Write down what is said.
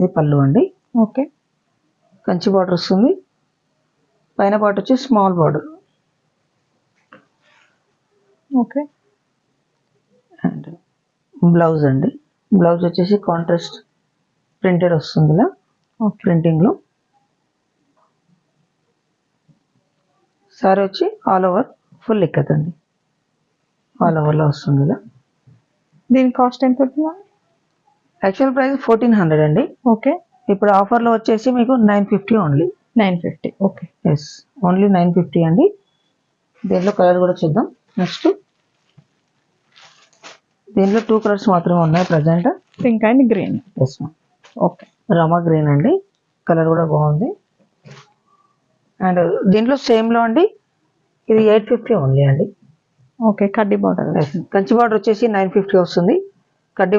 ఇది పళ్ళు అండి. ఓకే. కంచి బార్డర్ వస్తుంది. పైన పార్ట్ వచ్చి small border. Okay. And blouse అండి. బ్లౌజ్ వచ్చేసి కాంట్రాస్ట్ ప్రింటెడ్ వస్తుంది ఇలా ప్రింటింగ్లో. సారీ వచ్చి ఆల్ ఓవర్ ఫుల్ ఇక్కత్ అండి. ఆల్ ఓవర్లో వస్తుంది ఇలా. దీని కాస్ట్ ఎంత ఉంటుందా? యాక్చువల్ ప్రైస్ 1400 అండి. ఓకే. ఇప్పుడు ఆఫర్లో వచ్చేసి మీకు 950 ఓన్లీ. 950. ఓకే. ఎస్, ఓన్లీ 950 అండి. దీంట్లో కలర్ కూడా చూద్దాం. నెక్స్ట్ దీంట్లో 2 కలర్స్ మాత్రమే ఉన్నాయి present. Pink and green. Yes ma'am. Okay. Rama green అండి. కలర్ కూడా బాగుంది. అండ్ దీంట్లో సేమ్లో అండి ఇది 850 ఓన్లీ అండి. ఓకే. కడ్డీ బార్డర్. కంచి బార్డర్ వచ్చేసి 950 వస్తుంది. కడ్డీ